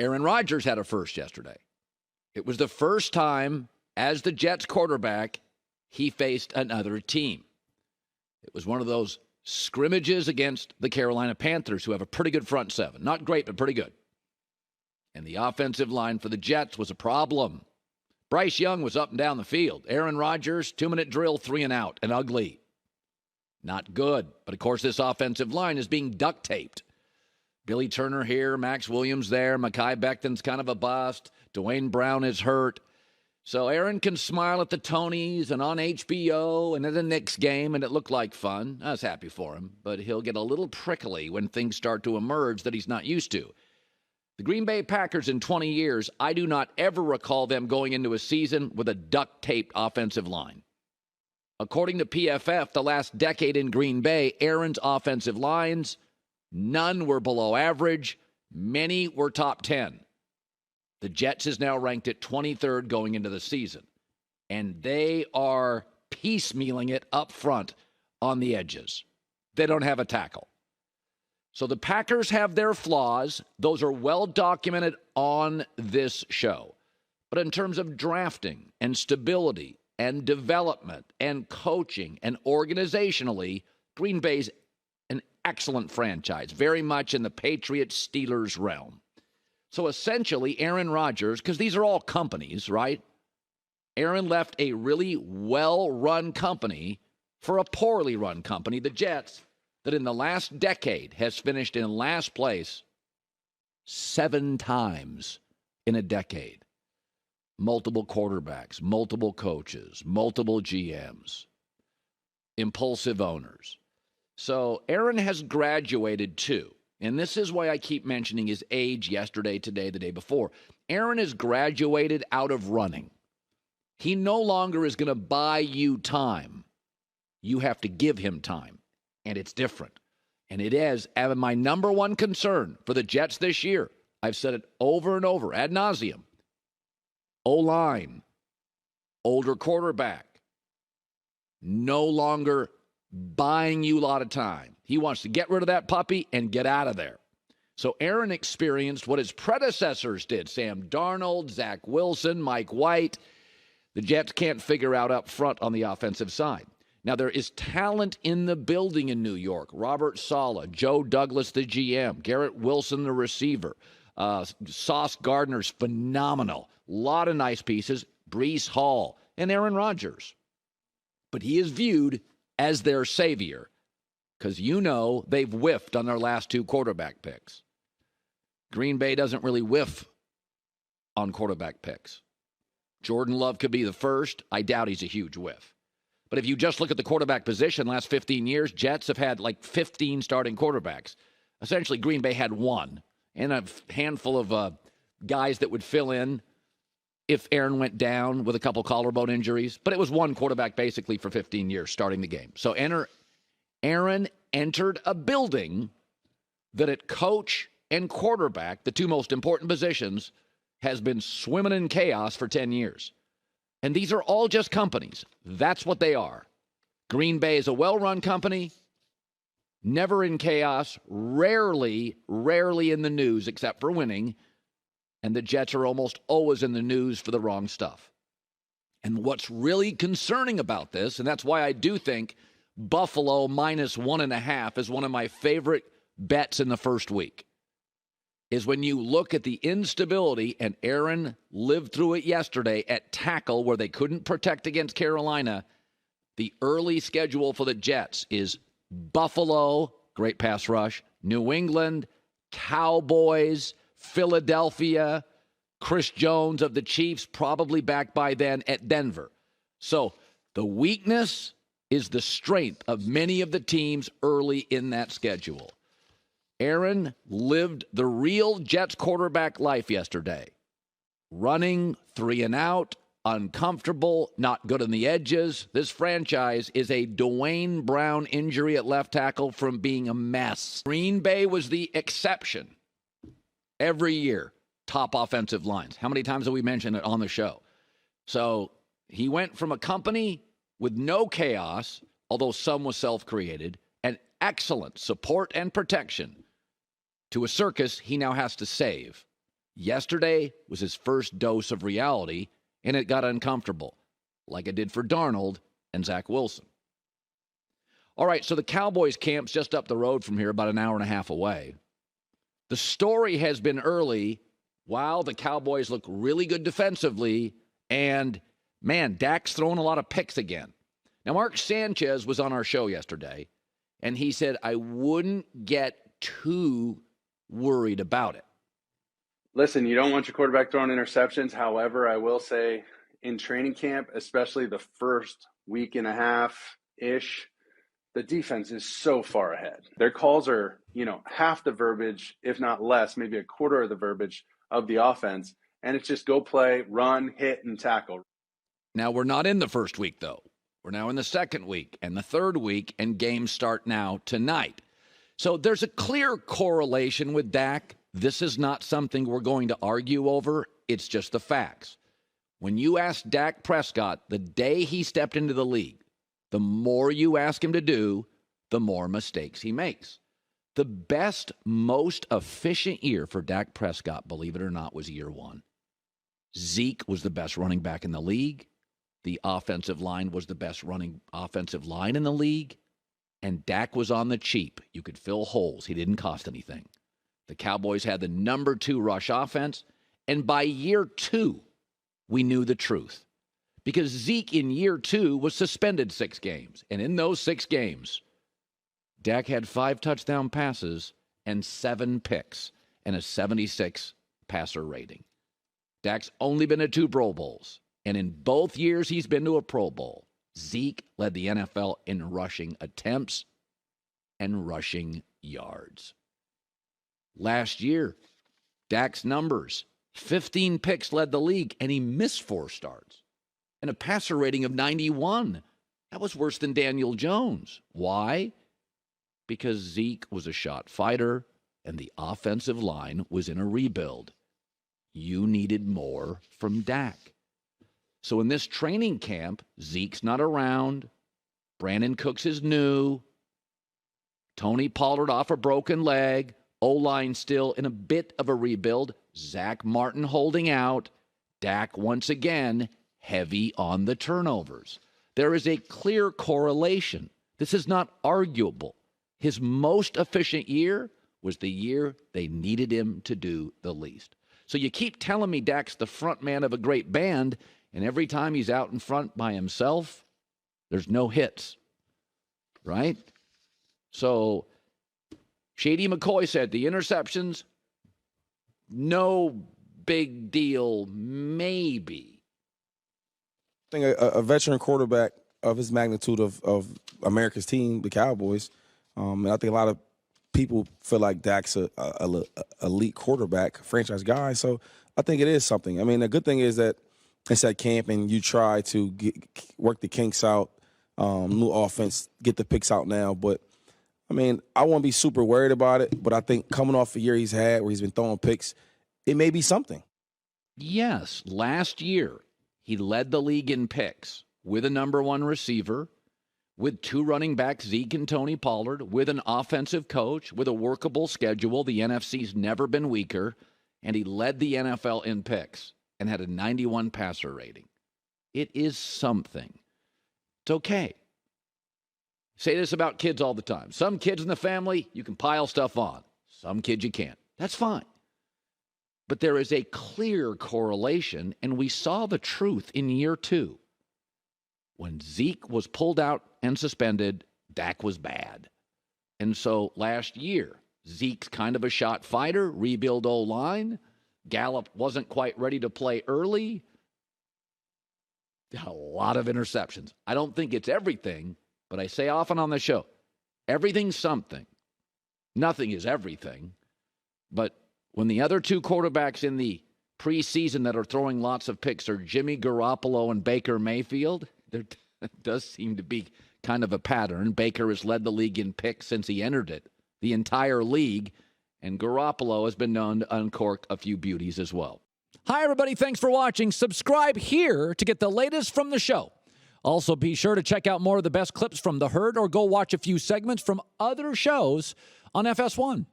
Aaron Rodgers had a first yesterday. It was the first time as the Jets quarterback he faced another team. It was one of those scrimmages against the Carolina Panthers, who have a pretty good front seven. Not great, but pretty good. And the offensive line for the Jets was a problem. Bryce Young was up and down the field. Aaron Rodgers, 2-minute drill, 3 and out, and ugly. Not good. But, of course, this offensive line is being duct taped. Billy Turner here, Max Williams there, Mekhi Becton's kind of a bust. Dwayne Brown is hurt. So Aaron can smile at the Tonys and on HBO and at the Knicks game, and it looked like fun. I was happy for him. But he'll get a little prickly when things start to emerge that he's not used to. The Green Bay Packers in 20 years, I do not ever recall them going into a season with a duct-taped offensive line. According to PFF, the last decade in Green Bay, Aaron's offensive lines, none were below average. Many were top 10. The Jets is now ranked at 23rd going into the season. And they are piecemealing it up front on the edges. They don't have a tackle. So the Packers have their flaws. Those are well documented on this show. But in terms of drafting and stability and development and coaching and organizationally, Green Bay's an excellent franchise, very much in the Patriots-Steelers realm. So essentially, Aaron Rodgers, because these are all companies, right? Aaron left a really well-run company for a poorly run company, the Jets, that in the last decade has finished in last place 7 times in a decade. Multiple quarterbacks, multiple coaches, multiple GMs, impulsive owners. So Aaron has graduated too. And this is why I keep mentioning his age yesterday, today, the day before. Aaron has graduated out of running. He no longer is going to buy you time. You have to give him time. And it's different. And it is my number one concern for the Jets this year. I've said it over and over, ad nauseum. O-line, older quarterback, no longer buying you a lot of time. He wants to get rid of that puppy and get out of there. So Aaron experienced what his predecessors did. Sam Darnold, Zach Wilson, Mike White. The Jets can't figure out up front on the offensive side. Now, there is talent in the building in New York. Robert Saleh, Joe Douglas, the GM, Garrett Wilson, the receiver. Sauce Gardner's phenomenal. A lot of nice pieces. Breece Hall and Aaron Rodgers. But he is viewed as their savior because, you know, they've whiffed on their last 2 quarterback picks. Green Bay doesn't really whiff on quarterback picks. Jordan Love could be the first. I doubt he's a huge whiff. But if you just look at the quarterback position, last 15 years, Jets have had like 15 starting quarterbacks. Essentially, Green Bay had 1 and a handful of guys that would fill in if Aaron went down with a couple collarbone injuries. But it was 1 quarterback basically for 15 years starting the game. So Aaron entered a building that at coach and quarterback, the 2 most important positions, has been swimming in chaos for 10 years. And these are all just companies. That's what they are. Green Bay is a well-run company, never in chaos, rarely in the news except for winning. And the Jets are almost always in the news for the wrong stuff. And what's really concerning about this, and that's why I do think Buffalo minus 1.5 is one of my favorite bets in the first week, is when you look at the instability, and Aaron lived through it yesterday at tackle where they couldn't protect against Carolina. The early schedule for the Jets is Buffalo, great pass rush, New England, Cowboys, Philadelphia, Chris Jones of the Chiefs, probably back by then at Denver. So the weakness is the strength of many of the teams early in that schedule. Aaron lived the real Jets quarterback life yesterday. Running 3 and out, uncomfortable, not good on the edges. This franchise is a Dwayne Brown injury at left tackle from being a mess. Green Bay was the exception. Every year, top offensive lines. How many times have we mentioned it on the show? So he went from a company with no chaos, although some was self-created, and excellent support and protection, to a circus he now has to save. Yesterday was his first dose of reality, and it got uncomfortable, like it did for Darnold and Zach Wilson. All right, so the Cowboys camp's just up the road from here, about an hour and a half away. The story has been early, wow, the Cowboys look really good defensively, and, man, Dak's throwing a lot of picks again. Now, Mark Sanchez was on our show yesterday, and he said, I wouldn't get too worried about it. Listen, you don't want your quarterback throwing interceptions. However, I will say in training camp, especially the first week and a half-ish, the defense is so far ahead. Their calls are, half the verbiage, if not less, maybe a quarter of the verbiage of the offense. And it's just go play, run, hit, and tackle. Now, we're not in the first week, though. We're now in the second week and the third week, and games start now tonight. So there's a clear correlation with Dak. This is not something we're going to argue over. It's just the facts. When you ask Dak Prescott the day he stepped into the league, the more you ask him to do, the more mistakes he makes. The best, most efficient year for Dak Prescott, believe it or not, was year one. Zeke was the best running back in the league. The offensive line was the best running offensive line in the league. And Dak was on the cheap. You could fill holes. He didn't cost anything. The Cowboys had the number 2 rush offense. And by year 2, we knew the truth. Because Zeke in year 2 was suspended 6 games. And in those 6 games, Dak had 5 touchdown passes and 7 picks and a 76 passer rating. Dak's only been to 2 Pro Bowls. And in both years he's been to a Pro Bowl, Zeke led the NFL in rushing attempts and rushing yards. Last year, Dak's numbers, 15 picks led the league, and he missed 4 starts. And a passer rating of 91. That was worse than Daniel Jones. Why? Because Zeke was a shot fighter, and the offensive line was in a rebuild. You needed more from Dak. So in this training camp, Zeke's not around. Brandon Cooks is new. Tony Pollard off a broken leg. O-line still in a bit of a rebuild. Zach Martin holding out. Dak once again heavy on the turnovers. There is a clear correlation. This is not arguable. His most efficient year was the year they needed him to do the least. So you keep telling me Dak's the front man of a great band, and every time he's out in front by himself, there's no hits, right? So Shady McCoy said the interceptions, no big deal, maybe. I think a veteran quarterback of his magnitude of America's team, the Cowboys, and I think a lot of people feel like Dak's a elite quarterback, franchise guy. So I think it is something. I mean, the good thing is that it's at camp and you try to work the kinks out, new offense, get the picks out now. But, I mean, I won't be super worried about it, but I think coming off a year he's had where he's been throwing picks, it may be something. Yes, last year he led the league in picks with a number 1 receiver, with 2 running backs, Zeke and Tony Pollard, with an offensive coach, with a workable schedule. The NFC's never been weaker, and he led the NFL in picks and had a 91 passer rating. It is something. It's okay. Say this about kids all the time. Some kids in the family, you can pile stuff on. Some kids you can't. That's fine. But there is a clear correlation, and we saw the truth in year 2. When Zeke was pulled out and suspended, Dak was bad. And so last year, Zeke's kind of a shot fighter, rebuild O-line. Gallup wasn't quite ready to play early. A lot of interceptions. I don't think it's everything, but I say often on the show, everything's something. Nothing is everything. But when the other 2 quarterbacks in the preseason that are throwing lots of picks are Jimmy Garoppolo and Baker Mayfield, there does seem to be kind of a pattern. Baker has led the league in picks since he entered it, the entire league, and Garoppolo has been known to uncork a few beauties as well. Hi, everybody. Thanks for watching. Subscribe here to get the latest from the show. Also, be sure to check out more of the best clips from The Herd or go watch a few segments from other shows on FS1.